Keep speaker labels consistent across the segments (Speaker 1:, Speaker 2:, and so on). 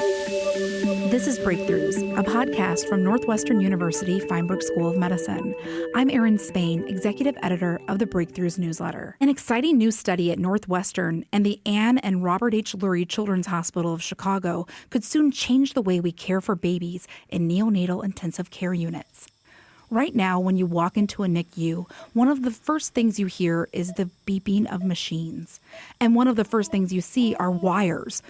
Speaker 1: This is Breakthroughs, a podcast from Northwestern University Feinberg School of Medicine. I'm Erin Spain, executive editor of the Breakthroughs newsletter. An exciting new study at Northwestern and the Ann and Robert H. Lurie Children's Hospital of Chicago could soon change the way we care for babies in neonatal intensive care units. Right now, when you walk into a NICU, one of the first things you hear is the beeping of machines. And one of the first things you see are wires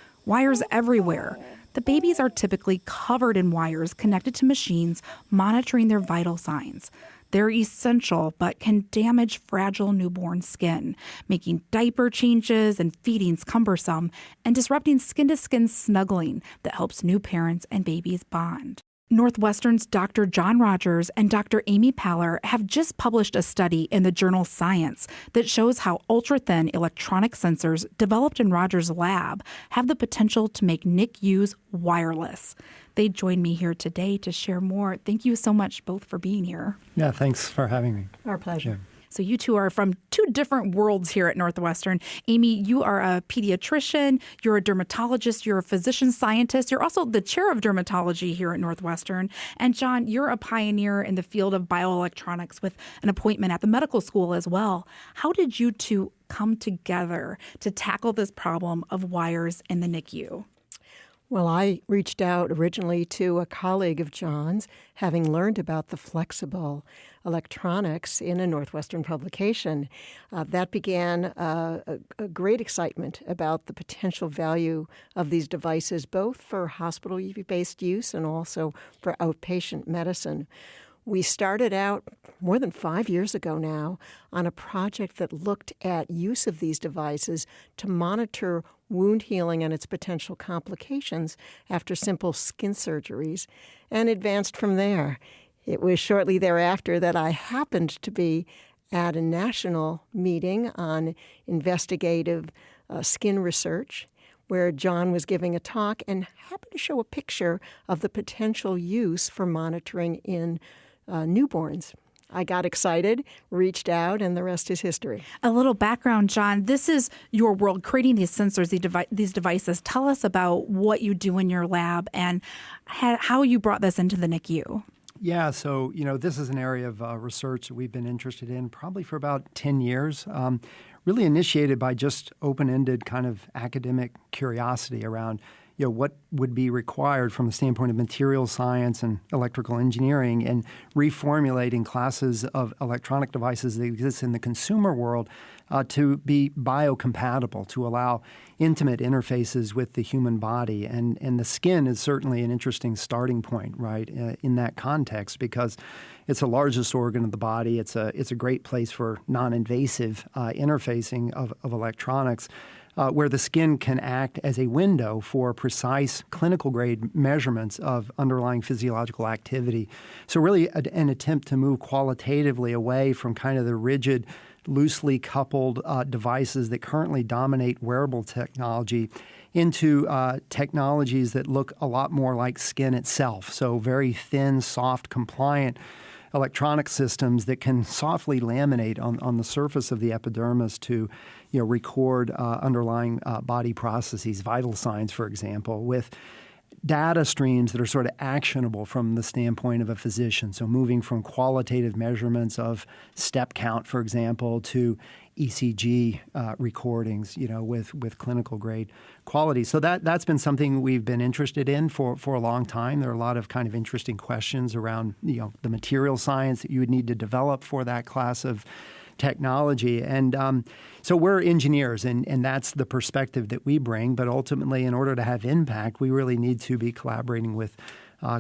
Speaker 1: everywhere. The babies are typically covered in wires connected to machines monitoring their vital signs. They're essential, but can damage fragile newborn skin, making diaper changes and feedings cumbersome and disrupting skin-to-skin snuggling that helps new parents and babies bond. Northwestern's Dr. John Rogers and Dr. Amy Paller have just published a study in the journal Science that shows how ultra-thin electronic sensors developed in Rogers' lab have the potential to make NICUs wireless. They joined me here today to share more. Thank you so much both for being here.
Speaker 2: Yeah, thanks for having me.
Speaker 3: Our pleasure.
Speaker 2: Yeah.
Speaker 1: So you two are from two different worlds here at Northwestern. Amy, you are a pediatrician, you're a dermatologist, you're a physician scientist, you're also the chair of dermatology here at Northwestern. And John, you're a pioneer in the field of bioelectronics with an appointment at the medical school as well. How did you two come together to tackle this problem of wires in the NICU?
Speaker 3: Well, I reached out originally to a colleague of John's, having learned about the flexible electronics in a Northwestern publication. That began a great excitement about the potential value of these devices, both for hospital-based use and also for outpatient medicine. We started out more than 5 years ago now on a project that looked at use of these devices to monitor wound healing and its potential complications after simple skin surgeries, and advanced from there. It was shortly thereafter that I happened to be at a national meeting on investigative skin research, where John was giving a talk and happened to show a picture of the potential use for monitoring in newborns. I got excited, reached out, and the rest is history.
Speaker 1: A little background, John. This is your world, creating these sensors, these devices. Tell us about what you do in your lab and how you brought this into the NICU.
Speaker 2: Yeah, so, this is an area of research that we've been interested in probably for about 10 years, really initiated by just open-ended kind of academic curiosity around what would be required from the standpoint of material science and electrical engineering and reformulating classes of electronic devices that exist in the consumer world to be biocompatible, to allow intimate interfaces with the human body. And the skin is certainly an interesting starting point, right, in that context, because it's the largest organ of the body. It's a great place for non-invasive interfacing of electronics. Where the skin can act as a window for precise clinical-grade measurements of underlying physiological activity. So really an attempt to move qualitatively away from kind of the rigid, loosely coupled devices that currently dominate wearable technology into technologies that look a lot more like skin itself. So very thin, soft, compliant electronic systems that can softly laminate on the surface of the epidermis to record underlying body processes, vital signs, for example, with data streams that are sort of actionable from the standpoint of a physician. So moving from qualitative measurements of step count, for example, to ECG recordings, with clinical grade quality. So that's been something we've been interested in for a long time. There are a lot of kind of interesting questions around, the material science that you would need to develop for that class of technology. And so we're engineers, and that's the perspective that we bring. But ultimately, in order to have impact, we really need to be collaborating with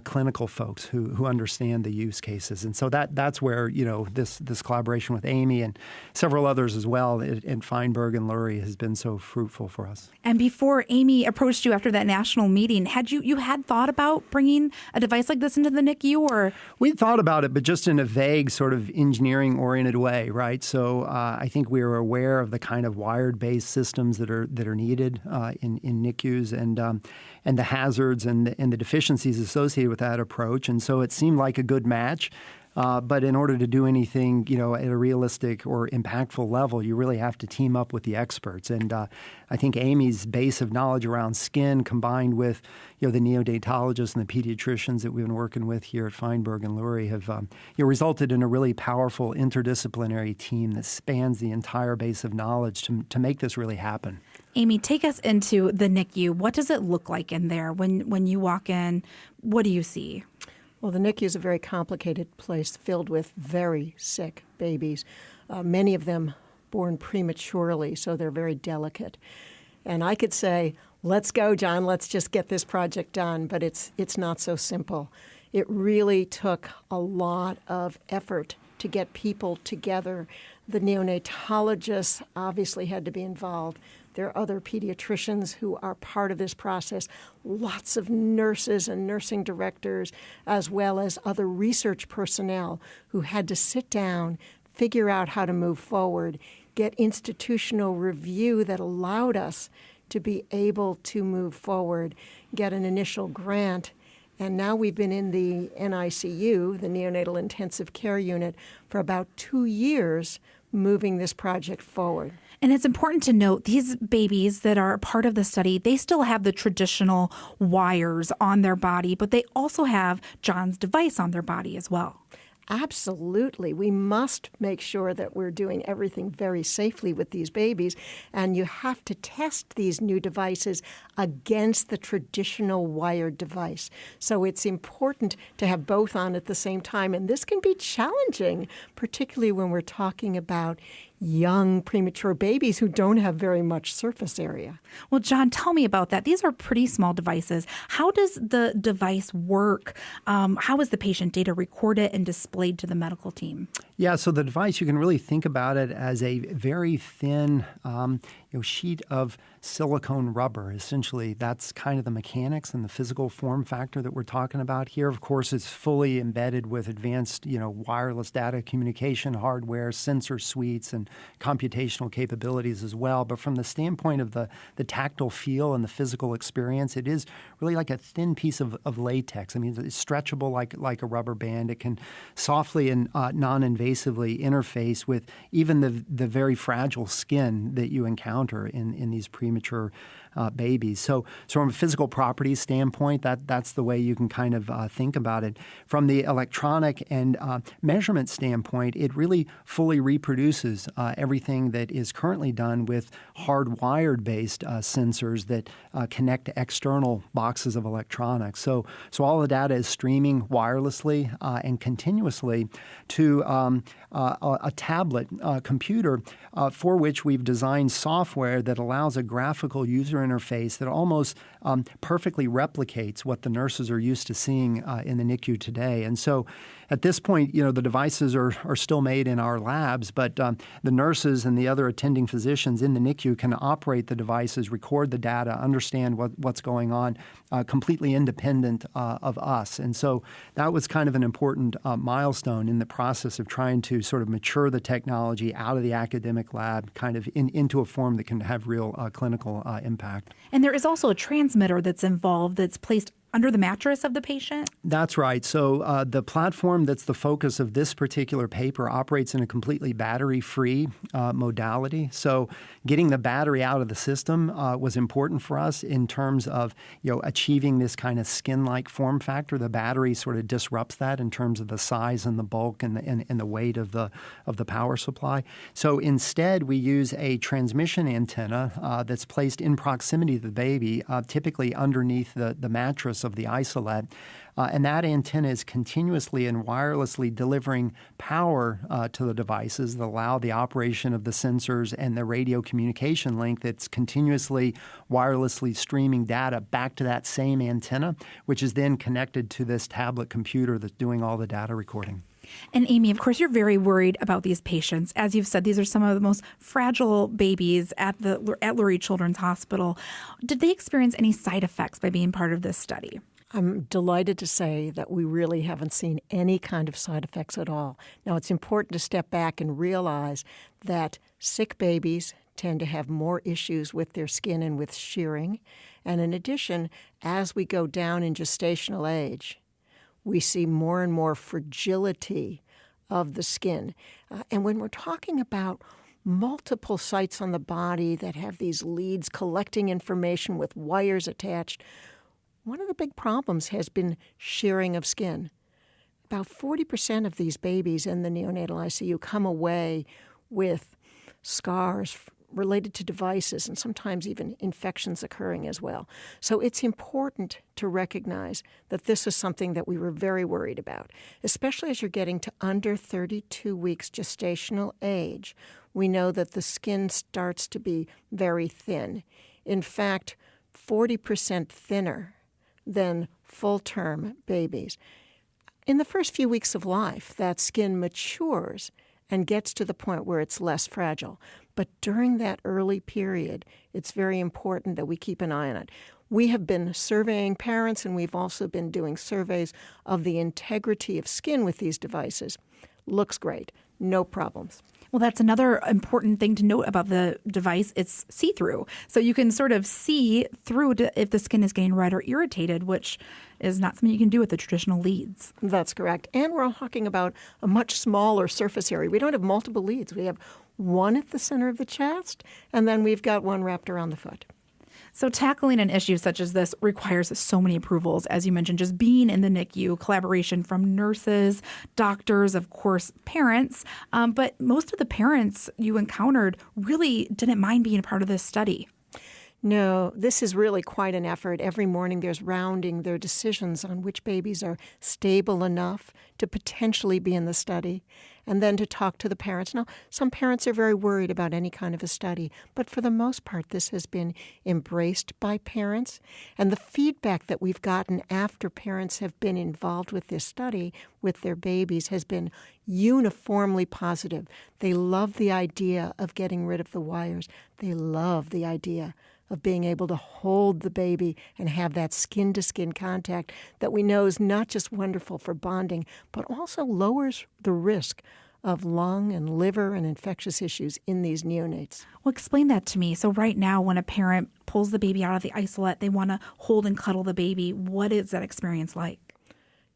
Speaker 2: clinical folks who understand the use cases. And so that's where, this collaboration with Amy and several others as well in Feinberg and Lurie has been so fruitful for us.
Speaker 1: And before Amy approached you after that national meeting, had you had thought about bringing a device like this into the NICU, or? We
Speaker 2: thought about it, but just in a vague sort of engineering-oriented way, right? So I think we were aware of the kind of wired-based systems that are needed in NICUs and the hazards and the deficiencies associated with that approach. And so it seemed like a good match. But in order to do anything, at a realistic or impactful level, you really have to team up with the experts. And I think Amy's base of knowledge around skin, combined with the neonatologists and the pediatricians that we've been working with here at Feinberg and Lurie, have resulted in a really powerful interdisciplinary team that spans the entire base of knowledge to make this really happen.
Speaker 1: Amy, take us into the NICU. What does it look like in there when you walk in? What do you see?
Speaker 3: Well, the NICU is a very complicated place filled with very sick babies, many of them born prematurely, so they're very delicate. And I could say, let's go, John, let's just get this project done, but it's not so simple. It really took a lot of effort to get people together. The neonatologists obviously had to be involved. There are other pediatricians who are part of this process, lots of nurses and nursing directors, as well as other research personnel who had to sit down, figure out how to move forward, get institutional review that allowed us to be able to move forward, get an initial grant. And now we've been in the NICU, the Neonatal Intensive Care Unit, for about 2 years moving this project forward.
Speaker 1: And it's important to note these babies that are part of the study, they still have the traditional wires on their body, but they also have John's device on their body as well.
Speaker 3: Absolutely. We must make sure that we're doing everything very safely with these babies, and you have to test these new devices against the traditional wired device. So it's important to have both on at the same time, and this can be challenging, particularly when we're talking about young premature babies who don't have very much surface area.
Speaker 1: Well, John, tell me about that. These are pretty small devices. How does the device work? How is the patient data recorded and displayed to the medical team?
Speaker 2: Yeah, so the device, you can really think about it as a very thin sheet of silicone rubber. Essentially, that's kind of the mechanics and the physical form factor that we're talking about here. Of course, it's fully embedded with advanced, wireless data communication hardware, sensor suites, and computational capabilities as well. But from the standpoint of the tactile feel and the physical experience, it is really like a thin piece of latex. I mean, it's stretchable like a rubber band. It can softly and non-invasively interface with even the very fragile skin that you encounter in these premature babies. So from a physical properties standpoint, that's the way you can kind of think about it. From the electronic and measurement standpoint, it really fully reproduces everything that is currently done with hardwired-based sensors that connect to external boxes of electronics. So all the data is streaming wirelessly and continuously to a tablet computer for which we've designed software that allows a graphical user interface that almost perfectly replicates what the nurses are used to seeing in the NICU today. And so at this point, the devices are still made in our labs, but the nurses and the other attending physicians in the NICU can operate the devices, record the data, understand what's going on, completely independent of us. And so that was kind of an important milestone in the process of trying to sort of mature the technology out of the academic lab kind of into a form that can have real clinical impact.
Speaker 1: And there is also a transmitter that's involved that's placed under the mattress of the patient?
Speaker 2: That's right. So the platform that's the focus of this particular paper operates in a completely battery-free modality. So getting the battery out of the system was important for us in terms of achieving this kind of skin-like form factor. The battery sort of disrupts that in terms of the size and the bulk and the weight of the power supply. So instead, we use a transmission antenna that's placed in proximity to the baby, typically underneath the mattress of the isolette. And that antenna is continuously and wirelessly delivering power to the devices that allow the operation of the sensors and the radio communication link that's continuously wirelessly streaming data back to that same antenna, which is then connected to this tablet computer that's doing all the data recording.
Speaker 1: And Amy, of course, you're very worried about these patients. As you've said, these are some of the most fragile babies at Lurie Children's Hospital. Did they experience any side effects by being part of this study?
Speaker 3: I'm delighted to say that we really haven't seen any kind of side effects at all. Now, it's important to step back and realize that sick babies tend to have more issues with their skin and with shearing. And in addition, as we go down in gestational age, we see more and more fragility of the skin. And when we're talking about multiple sites on the body that have these leads collecting information with wires attached, one of the big problems has been shearing of skin. About 40% of these babies in the neonatal ICU come away with scars related to devices and sometimes even infections occurring as well. So it's important to recognize that this is something that we were very worried about, especially as you're getting to under 32 weeks gestational age. We know that the skin starts to be very thin. In fact, 40% thinner than full-term babies. In the first few weeks of life, that skin matures and gets to the point where it's less fragile. But during that early period, it's very important that we keep an eye on it. We have been surveying parents, and we've also been doing surveys of the integrity of skin with these devices. Looks great. No problems.
Speaker 1: Well, that's another important thing to note about the device. It's see-through. So you can sort of see through if the skin is getting red or irritated, which is not something you can do with the traditional leads.
Speaker 3: That's correct. And we're talking about a much smaller surface area. We don't have multiple leads. We have one at the center of the chest, and then we've got one wrapped around the foot.
Speaker 1: So tackling an issue such as this requires so many approvals, as you mentioned, just being in the NICU, collaboration from nurses, doctors, of course, parents. But most of the parents you encountered really didn't mind being a part of this study.
Speaker 3: No, this is really quite an effort. Every morning there's rounding their decisions on which babies are stable enough to potentially be in the study, and then to talk to the parents. Now, some parents are very worried about any kind of a study, but for the most part, this has been embraced by parents. And the feedback that we've gotten after parents have been involved with this study with their babies has been uniformly positive. They love the idea of getting rid of the wires. They love the idea of being able to hold the baby and have that skin-to-skin contact that we know is not just wonderful for bonding, but also lowers the risk of lung and liver and infectious issues in these neonates.
Speaker 1: Well, explain that to me. So right now, when a parent pulls the baby out of the isolette, they want to hold and cuddle the baby. What is that experience like?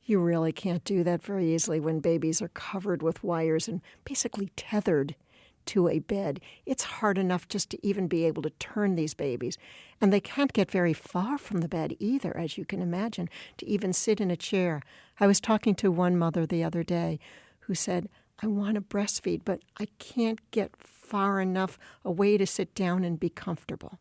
Speaker 3: You really can't do that very easily when babies are covered with wires and basically tethered to a bed. It's hard enough just to even be able to turn these babies. And they can't get very far from the bed either, as you can imagine, to even sit in a chair. I was talking to one mother the other day who said, I want to breastfeed, but I can't get far enough away to sit down and be comfortable.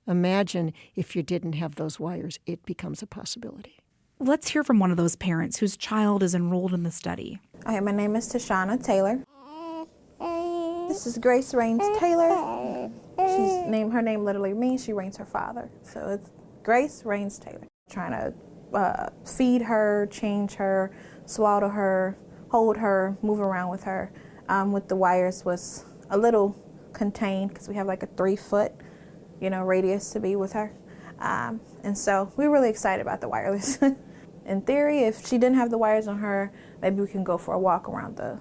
Speaker 3: Imagine if you didn't have those wires. It becomes a possibility.
Speaker 1: Let's hear from one of those parents whose child is enrolled in the study.
Speaker 4: Hi, my name is Tashana Taylor. This is Grace Rains Taylor. Her name literally means she reigns her father. So it's Grace Rains Taylor. Trying to feed her, change her, swaddle her, hold her, move around with her. With the wires was a little contained because we have like a 3-foot, radius to be with her. And so we're really excited about the wireless. In theory, if she didn't have the wires on her, maybe we can go for a walk around the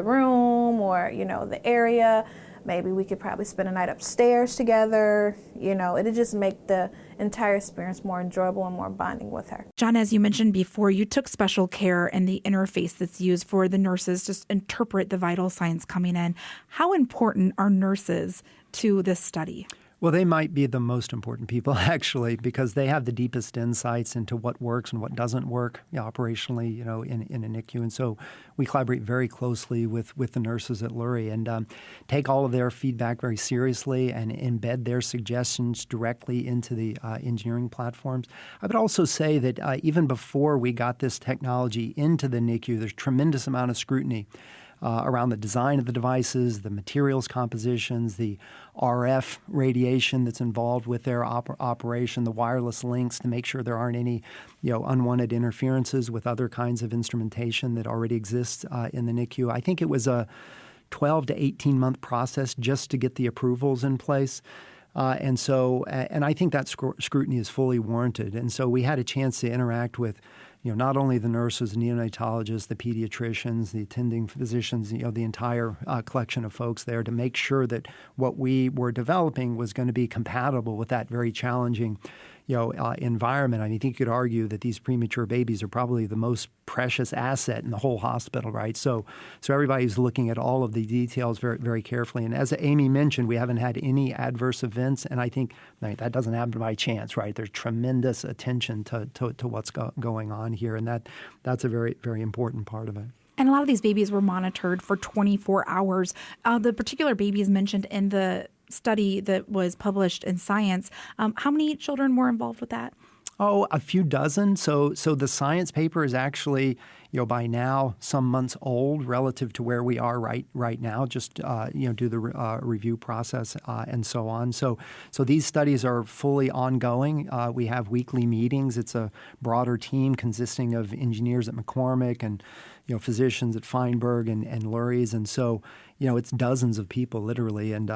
Speaker 4: room or, the area. Maybe we could probably spend a night upstairs together. It'd just make the entire experience more enjoyable and more bonding with her.
Speaker 1: John, as you mentioned before, you took special care in the interface that's used for the nurses to interpret the vital signs coming in. How important are nurses to this study?
Speaker 2: Well, they might be the most important people, actually, because they have the deepest insights into what works and what doesn't work operationally, in a NICU. And so we collaborate very closely with the nurses at Lurie and take all of their feedback very seriously and embed their suggestions directly into the engineering platforms. I would also say that even before we got this technology into the NICU, there's a tremendous amount of scrutiny around the design of the devices, the materials compositions, the RF radiation that's involved with their operation, the wireless links to make sure there aren't any unwanted interferences with other kinds of instrumentation that already exists in the NICU. I think it was a 12 to 18-month process just to get the approvals in place. And I think that scrutiny is fully warranted. And so we had a chance to interact with not only the nurses, the neonatologists, the pediatricians, the attending physicians, the entire collection of folks there to make sure that what we were developing was going to be compatible with that very challenging, environment. I mean, I think you could argue that these premature babies are probably the most precious asset in the whole hospital, right? So everybody's looking at all of the details very, very carefully. And as Amy mentioned, we haven't had any adverse events, and I think that doesn't happen by chance, right? There's tremendous attention to what's going on here, and that's a very, very important part of it.
Speaker 1: And a lot of these babies were monitored for 24 hours. The particular babies mentioned in the study that was published in Science, how many children were involved with that?
Speaker 2: Oh, a few dozen. So the Science paper is actually, by now some months old relative to where we are right now. Just do the review process and so on. So these studies are fully ongoing. We have weekly meetings. It's a broader team consisting of engineers at McCormick and physicians at Feinberg and Lurie's, and so it's dozens of people literally, and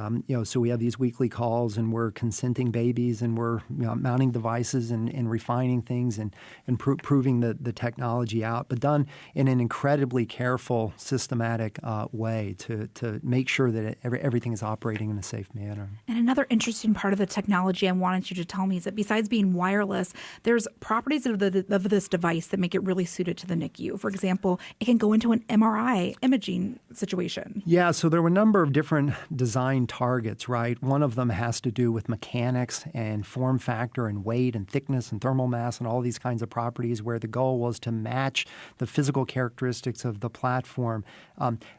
Speaker 2: so we have these weekly calls, and we're consenting babies, and we're mounting devices and refining things and proving the technology out, but done in an incredibly careful, systematic way to make sure that everything is operating in a safe manner.
Speaker 1: And another interesting part of the technology I wanted you to tell me is that besides being wireless, there's properties of this device that make it really suited to the NICU. For example, it can go into an MRI imaging situation.
Speaker 2: Yeah, so there were a number of different design targets, right? One of them has to do with mechanics and form factor and weight and thickness and thermal mass and all these kinds of properties, where the goal was to match the physical characteristics of the platform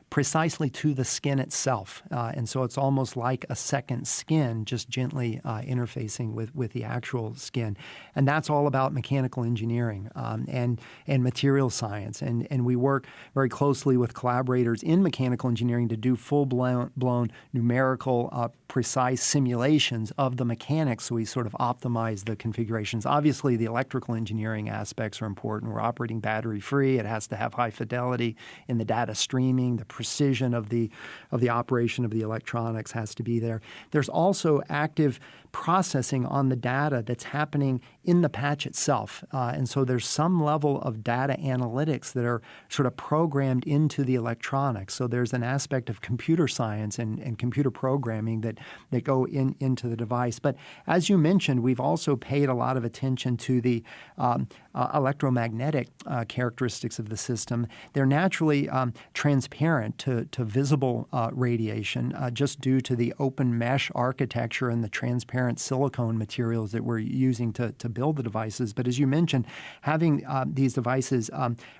Speaker 2: precisely to the skin itself. And so it's almost like a second skin, just gently interfacing with the actual skin. And that's all about mechanical engineering and material science. And we work very closely with collaborators in mechanical engineering to do full-blown numerical, precise simulations of the mechanics, so we sort of optimize the configurations. Obviously, the electrical engineering aspects are important. We're operating battery-free. It has to have high fidelity in the data streaming. The precision of the operation of the electronics has to be there. There's also active processing on the data that's happening in the patch itself. And so there's some level of data analytics that are sort of programmed into the electronics. So there's an aspect of computer science and computer programming that go into the device. But as you mentioned, we've also paid a lot of attention to the electromagnetic characteristics of the system. They're naturally transparent to visible radiation just due to the open mesh architecture and the transparent silicone materials that we're using to build the devices. But as you mentioned, having these devices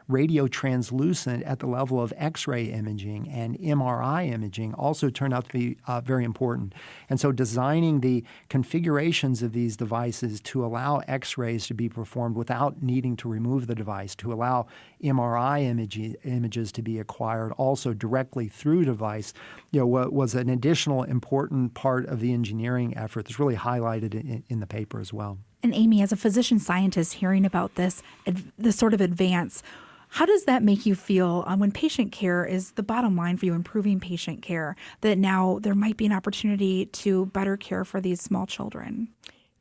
Speaker 2: radio translucent at the level of X-ray imaging and MRI imaging also turned out to be very important. And so designing the configurations of these devices to allow X-rays to be performed without needing to remove the device, to allow MRI images to be acquired also directly through device, was an additional important part of the engineering effort that's really highlighted in the paper as well.
Speaker 1: And Amy, as a physician scientist hearing about this sort of advance, how does that make you feel when patient care is the bottom line for you, improving patient care, that now there might be an opportunity to better care for these small children?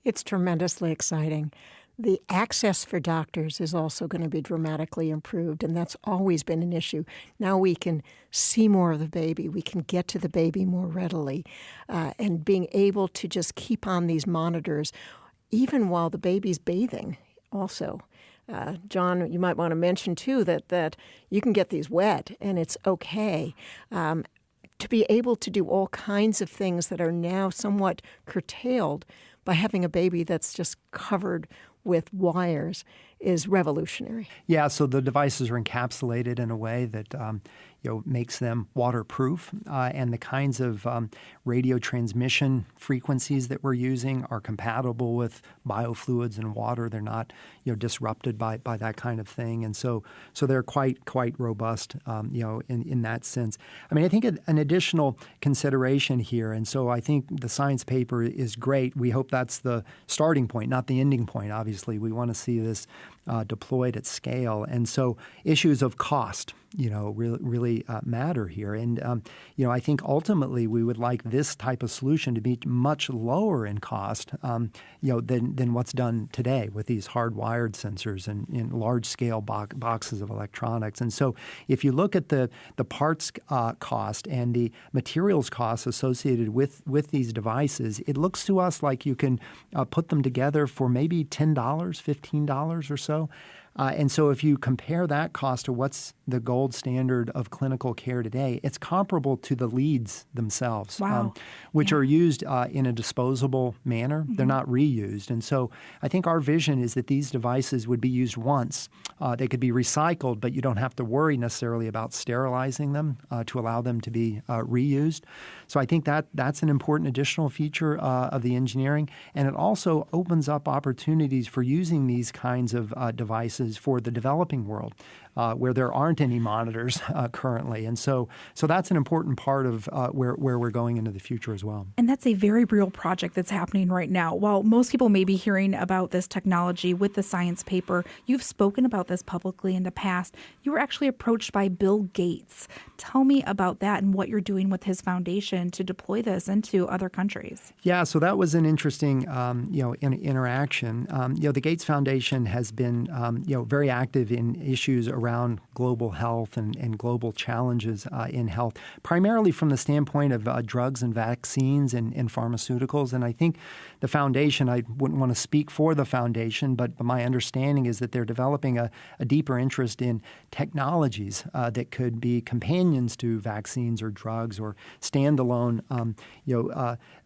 Speaker 3: It's tremendously exciting. The access for doctors is also going to be dramatically improved, and that's always been an issue. Now we can see more of the baby. We can get to the baby more readily. And being able to just keep on these monitors, even while the baby's bathing also. John, you might want to mention, too, that you can get these wet, and it's okay. To be able to do all kinds of things that are now somewhat curtailed by having a baby that's just covered with wires is revolutionary.
Speaker 2: Yeah, so the devices are encapsulated in a way that makes them waterproof, and the kinds of radio transmission frequencies that we're using are compatible with biofluids and water. They're not disrupted by that kind of thing, and so they're quite robust in that sense. I mean, I think an additional consideration here, and so I think the Science paper is great. We hope that's the starting point, not the ending point. Obviously, we want to see this deployed at scale, and so issues of cost, really really matter here. And, I think ultimately we would like this type of solution to be much lower in cost, than what's done today with these hardwired sensors and in large-scale boxes of electronics. And so if you look at the parts cost and the materials costs associated with these devices, it looks to us like you can put them together for maybe $10, $15 or so. And so if you compare that cost to what's the gold standard of clinical care today, it's comparable to the leads themselves, which are used in a disposable manner. Mm-hmm. They're not reused. And so I think our vision is that these devices would be used once. They could be recycled, but you don't have to worry necessarily about sterilizing them to allow them to be reused. So I think that's an important additional feature of the engineering. And it also opens up opportunities for using these kinds of devices for the developing world, where there aren't any monitors currently. And so that's an important part of where we're going into the future as well.
Speaker 1: And that's a very real project that's happening right now. While most people may be hearing about this technology with the science paper, you've spoken about this publicly in the past. You were actually approached by Bill Gates. Tell me about that and what you're doing with his foundation to deploy this into other countries.
Speaker 2: Yeah, so that was an interesting, interaction. The Gates Foundation has been, very active in issues around global health and global challenges in health, primarily from the standpoint of drugs and vaccines and pharmaceuticals. And I think the foundation, I wouldn't want to speak for the foundation, but my understanding is that they're developing a deeper interest in technologies that could be companions to vaccines or drugs or standalone,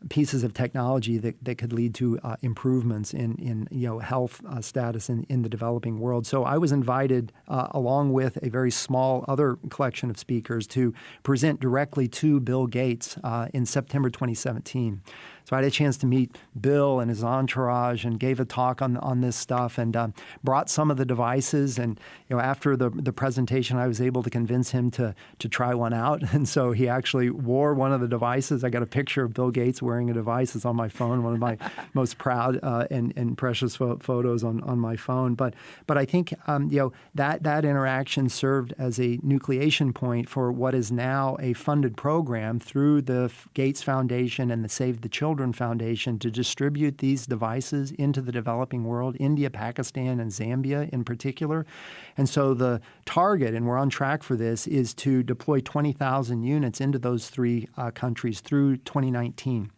Speaker 2: pieces of technology that could lead to improvements in health status in the developing world. So I was invited along with a very small other collection of speakers to present directly to Bill Gates in September 2017. So I had a chance to meet Bill and his entourage and gave a talk on this stuff and brought some of the devices. And after the presentation, I was able to convince him to try one out. And so he actually wore one of the devices. I got a picture of Bill Gates wearing a device. It's on my phone, one of my most proud and precious photos on my phone. But I think that interaction served as a nucleation point for what is now a funded program through the Gates Foundation and the Save the Children Foundation to distribute these devices into the developing world, India, Pakistan, and Zambia in particular. And so the target, and we're on track for this, is to deploy 20,000 units into those three countries through 2019.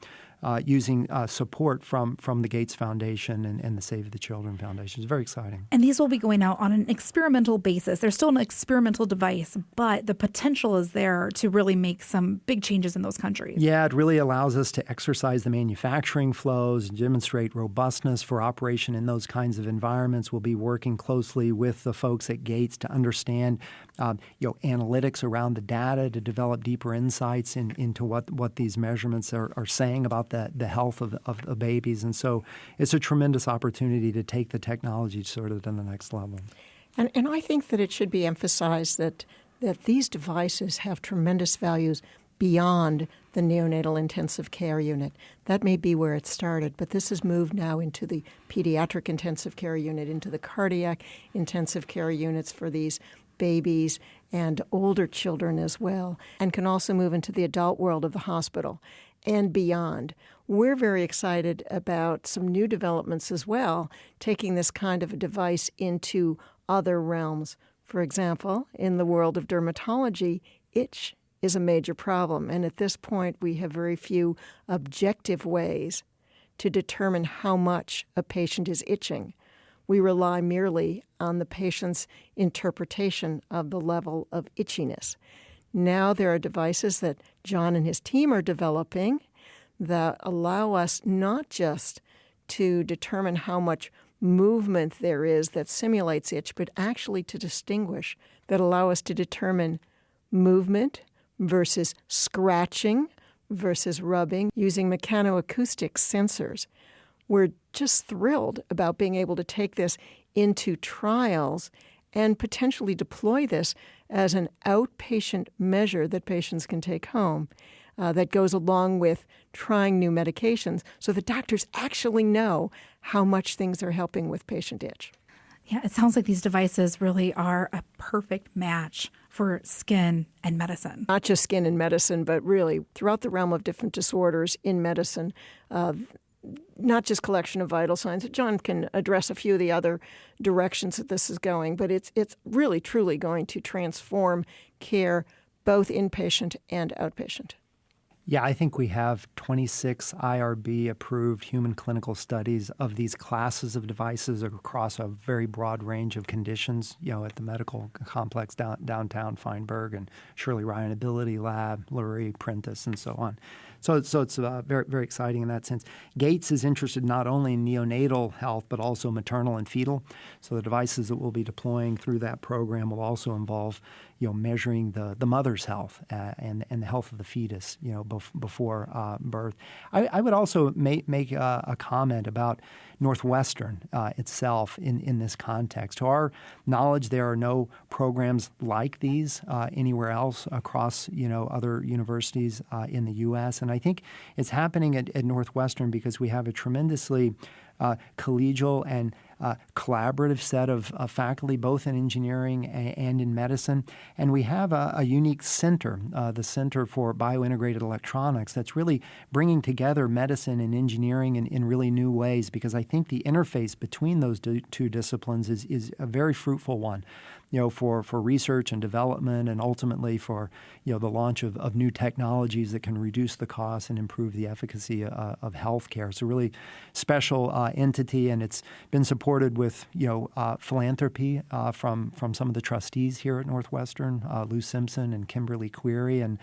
Speaker 2: Using support from the Gates Foundation and the Save the Children Foundation. It's very exciting.
Speaker 1: And these will be going out on an experimental basis. They're still an experimental device, but the potential is there to really make some big changes in those countries.
Speaker 2: Yeah, it really allows us to exercise the manufacturing flows, demonstrate robustness for operation in those kinds of environments. We'll be working closely with the folks at Gates to understand analytics around the data to develop deeper insights into what these measurements are saying about the health of the babies. And so it's a tremendous opportunity to take the technology sort of to the next level.
Speaker 3: And I think that it should be emphasized that these devices have tremendous values beyond the neonatal intensive care unit. That may be where it started, but this has moved now into the pediatric intensive care unit, into the cardiac intensive care units for these babies and older children as well, and can also move into the adult world of the hospital and beyond. We're very excited about some new developments as well, taking this kind of a device into other realms. For example, in the world of dermatology, itch is a major problem, and at this point we have very few objective ways to determine how much a patient is itching. We rely merely on the patient's interpretation of the level of itchiness. Now there are devices that John and his team are developing that allow us not just to determine how much movement there is that simulates itch, but actually to distinguish, that allow us to determine movement versus scratching versus rubbing using mechanoacoustic sensors. We're just thrilled about being able to take this into trials and potentially deploy this as an outpatient measure that patients can take home that goes along with trying new medications so that doctors actually know how much things are helping with patient itch.
Speaker 1: Yeah, it sounds like these devices really are a perfect match for skin and medicine.
Speaker 3: Not just skin and medicine, but really throughout the realm of different disorders in medicine, not just collection of vital signs. John can address a few of the other directions that this is going, but it's really, truly going to transform care, both inpatient and outpatient.
Speaker 2: Yeah, I think we have 26 IRB-approved human clinical studies of these classes of devices across a very broad range of conditions, at the medical complex downtown Feinberg and Shirley Ryan Ability Lab, Lurie, Prentice, and so on. So it's very, very exciting in that sense. Gates is interested not only in neonatal health, but also maternal and fetal. So the devices that we'll be deploying through that program will also involve, measuring the mother's health and the health of the fetus, before birth. I would also make a comment about Northwestern itself in this context. To our knowledge, there are no programs like these anywhere else across, other universities in the U.S. And I think it's happening at Northwestern because we have a tremendously collegial and collaborative set of faculty, both in engineering and in medicine. And we have a unique center, the Center for Biointegrated Electronics, that's really bringing together medicine and engineering in really new ways, because I think the interface between those two disciplines is a very fruitful one, for research and development, and ultimately for, the launch of new technologies that can reduce the cost and improve the efficacy of healthcare. It's a really special entity, and it's been supported with, philanthropy from some of the trustees here at Northwestern, Lou Simpson and Kimberly Query, and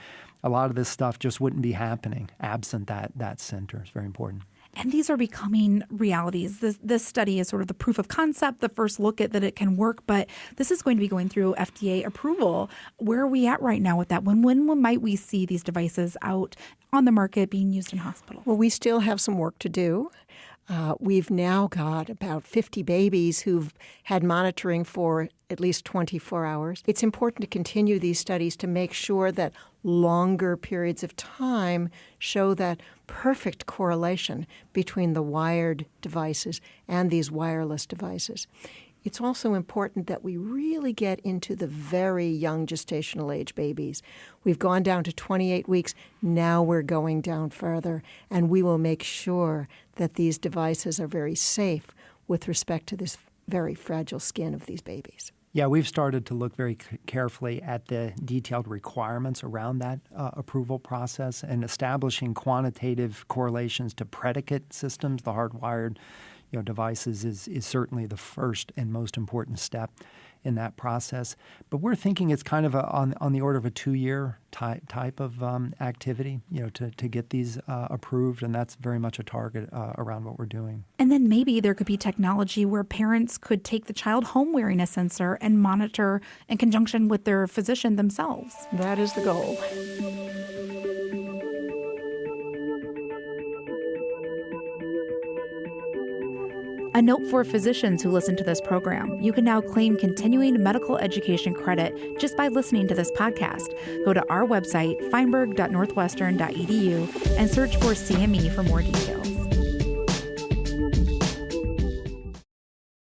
Speaker 2: a lot of this stuff just wouldn't be happening absent that center. It's very important.
Speaker 1: And these are becoming realities. This study is sort of the proof of concept, the first look at that it can work, but this is going to be going through FDA approval. Where are we at right now with that? When might we see these devices out on the market being used in hospitals?
Speaker 3: Well, we still have some work to do. We've now got about 50 babies who've had monitoring for at least 24 hours. It's important to continue these studies to make sure that longer periods of time show that perfect correlation between the wired devices and these wireless devices. It's also important that we really get into the very young gestational age babies. We've gone down to 28 weeks. Now we're going down further, and we will make sure that these devices are very safe with respect to this very fragile skin of these babies.
Speaker 2: Yeah, we've started to look very carefully at the detailed requirements around that approval process and establishing quantitative correlations to predicate systems, the hardwired devices is certainly the first and most important step in that process. But we're thinking it's kind of on the order of a 2-year type of activity, to get these approved, and that's very much a target around what we're doing.
Speaker 1: And then maybe there could be technology where parents could take the child home wearing a sensor and monitor in conjunction with their physician themselves.
Speaker 3: That is the goal.
Speaker 1: A note for physicians who listen to this program: you can now claim continuing medical education credit just by listening to this podcast. Go to our website, feinberg.northwestern.edu, and search for CME for more details.